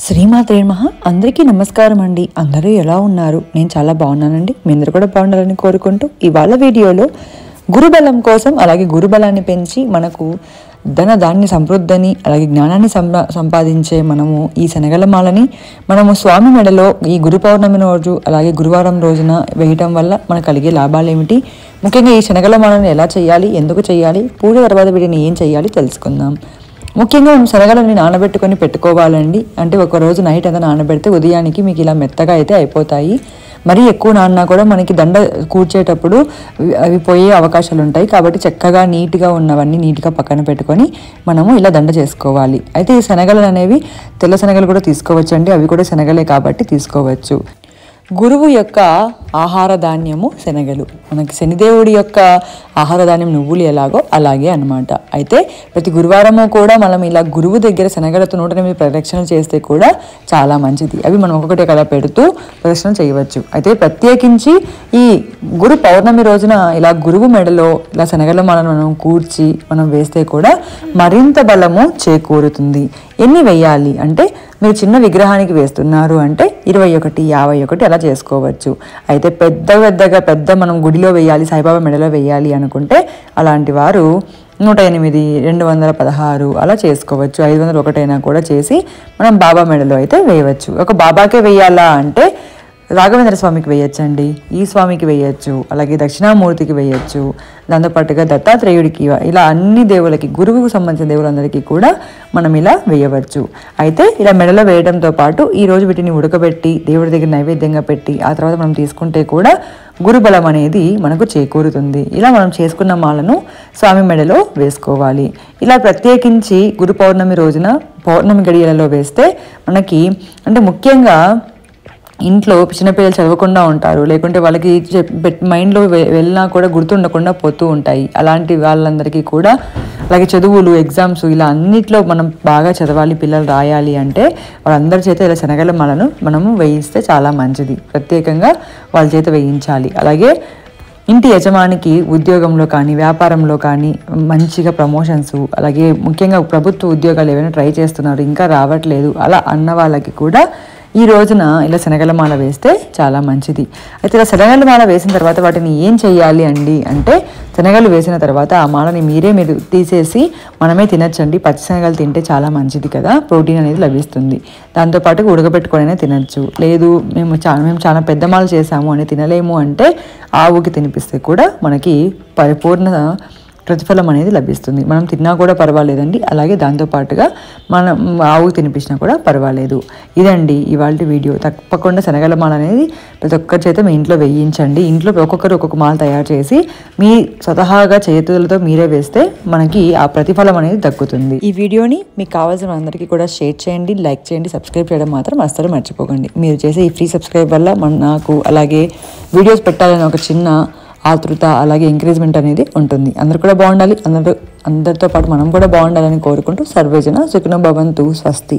శ్రీమాత్రే నమః. అందరికీ నమస్కారం అండి. అందరూ ఎలా ఉన్నారు? నేను చాలా బాగున్నానండి. మీ అందరూ కూడా బాగుండాలని కోరుకుంటూ ఇవాళ వీడియోలో గురుబలం కోసం, అలాగే గురుబలాన్ని పెంచి మనకు ధాన్య సమృద్ధిని అలాగే జ్ఞానాన్ని సంపాదించే మనము ఈ శనగల మాలని మనము స్వామి మెడలో ఈ గురు పౌర్ణమి రోజు అలాగే గురువారం రోజున వేయటం వల్ల మనకు కలిగే లాభాలు ఏమిటి, ముఖ్యంగా ఈ శనగల మాలను ఎలా చేయాలి, ఎందుకు చేయాలి, పూజ తర్వాత వీటిని ఏం చేయాలి తెలుసుకుందాం. ముఖ్యంగా మనం శనగలని నానబెట్టుకొని పెట్టుకోవాలండి. అంటే ఒక రోజు నైట్ అంతా నానబెడితే ఉదయానికి మీకు ఇలా మెత్తగా అయితే అయిపోతాయి. మరీ ఎక్కువ నాన్నా కూడా మనకి దండ కూర్చేటప్పుడు అవి పోయే అవకాశాలు ఉంటాయి. కాబట్టి చక్కగా నీట్గా ఉన్నవన్నీ నీట్గా పక్కన పెట్టుకొని మనము ఇలా దండ చేసుకోవాలి. అయితే ఈ శనగలు అనేవి తెల్ల శనగలు కూడా తీసుకోవచ్చు అండి. అవి కూడా శనగలే కాబట్టి తీసుకోవచ్చు. గురువు యొక్క ఆహార ధాన్యము శనగలు. మనకి శనిదేవుడి యొక్క ఆహార ధాన్యం నువ్వులు ఎలాగో అలాగే అనమాట. అయితే ప్రతి గురువారము కూడా మనం ఇలా గురువు దగ్గర శనగలతో 108 ప్రదక్షిణలు చేస్తే కూడా చాలా మంచిది. అవి మనం ఒక్కొక్కటి అలా పెడుతూ ప్రదక్షిణ చేయవచ్చు. అయితే ప్రత్యేకించి ఈ గురు పౌర్ణమి రోజున ఇలా గురువు మెడలో ఇలా శనగల మనం కూర్చి మనం వేస్తే కూడా మరింత బలము చేకూరుతుంది. ఎన్ని వేయాలి అంటే, మీరు చిన్న విగ్రహానికి వేస్తున్నారు అంటే 21, 51 అలా చేసుకోవచ్చు. అయితే పెద్ద మనం గుడిలో వేయాలి, సాయిబాబా మెడలో వేయాలి అనుకుంటే అలాంటి వారు 108, 216 అలా చేసుకోవచ్చు. 501 అయినా కూడా చేసి మనం బాబా మెడలో అయితే వేయవచ్చు. ఒక బాబాకే వేయాలా అంటే రాఘవేంద్ర స్వామికి వేయచ్చండి, ఈ స్వామికి వేయచ్చు, అలాగే దక్షిణామూర్తికి వేయచ్చు, దాంతోపాటుగా దత్తాత్రేయుడికి, ఇలా అన్ని దేవులకి, గురువుకు సంబంధించిన దేవులందరికీ కూడా మనం ఇలా వేయవచ్చు. అయితే ఇలా మెడలో వేయడంతో పాటు ఈరోజు వీటిని ఉడకబెట్టి దేవుడి దగ్గర నైవేద్యంగా పెట్టి ఆ తర్వాత మనం తీసుకుంటే కూడా గురుబలం అనేది మనకు చేకూరుతుంది. ఇలా మనం చేసుకున్న మాలను స్వామి మెడలో వేసుకోవాలి. ఇలా ప్రత్యేకించి గురు పౌర్ణమి రోజున పౌర్ణమి గడియలలో వేస్తే మనకి, అంటే ముఖ్యంగా ఇంట్లో చిన్నపిల్లలు చదవకుండా ఉంటారు, లేకుంటే వాళ్ళకి మైండ్లో వెళ్ళినా కూడా గుర్తుండకుండా పోతూ ఉంటాయి. అలాంటి వాళ్ళందరికీ కూడా, అలాగే చదువులు, ఎగ్జామ్స్ ఇలా అన్నిట్లో మనం బాగా చదవాలి, పిల్లలు రాయాలి అంటే వాళ్ళందరి చేత ఇలా శనగల మాలను మనము వేయిస్తే చాలా మంచిది. ప్రత్యేకంగా వాళ్ళ చేత వేయించాలి. అలాగే ఇంటి యజమానికి ఉద్యోగంలో కానీ వ్యాపారంలో కానీ మంచిగా ప్రమోషన్స్, అలాగే ముఖ్యంగా ప్రభుత్వ ఉద్యోగాలు ఏవైనా ట్రై చేస్తున్నారు ఇంకా రావట్లేదు అలా అన్న వాళ్ళకి కూడా ఈ రోజున ఇలా శనగల మాల వేస్తే చాలా మంచిది. అయితే ఇలా శనగల మాల వేసిన తర్వాత వాటిని ఏం చేయాలి అండి అంటే, శనగలు వేసిన తర్వాత ఆ మాలని మీరు తీసేసి మనమే తినచ్చండి. పచ్చి శనగలు తింటే చాలా మంచిది కదా, ప్రోటీన్ అనేది లభిస్తుంది. దాంతోపాటు ఉడకబెట్టుకొనైనా తినచ్చు. లేదు మేము చాలా పెద్ద మాల చేసాము అని తినలేము అంటే ఆవుకి తినిపిస్తే కూడా మనకి పరిపూర్ణ ప్రతిఫలం అనేది లభిస్తుంది. మనం తిన్నా కూడా పర్వాలేదండి, అలాగే దాంతోపాటుగా మనం ఆవుకు తినిపించినా కూడా పర్వాలేదు. ఇదండి ఇవాళ వీడియో. తప్పకుండా శనగల మాల అనేది ప్రతి ఒక్కరి చేత మీ ఇంట్లో వేయించండి. ఇంట్లో ఒక్కొక్కరు ఒక్కొక్క మాల తయారు చేసి మీ స్వతహాగా చేతులతో మీరే వేస్తే మనకి ఆ ప్రతిఫలం అనేది దక్కుతుంది. ఈ వీడియోని మీకు కావాల్సిన అందరికీ కూడా షేర్ చేయండి, లైక్ చేయండి, సబ్స్క్రైబ్ చేయడం మాత్రం అస్సలు మర్చిపోకండి. మీరు చేసే ఈ ఫ్రీ సబ్స్క్రైబ్ వల్ల నాకు అలాగే వీడియోస్ పెట్టాలని ఒక చిన్న ఆతృత, అలాగే ఎంకరేజ్మెంట్ అనేది ఉంటుంది. అందరూ కూడా బాగుండాలి, అందరితో పాటు మనం కూడా బాగుండాలని కోరుకుంటూ సర్వేజన సుఖినో భవంతు. స్వస్తి.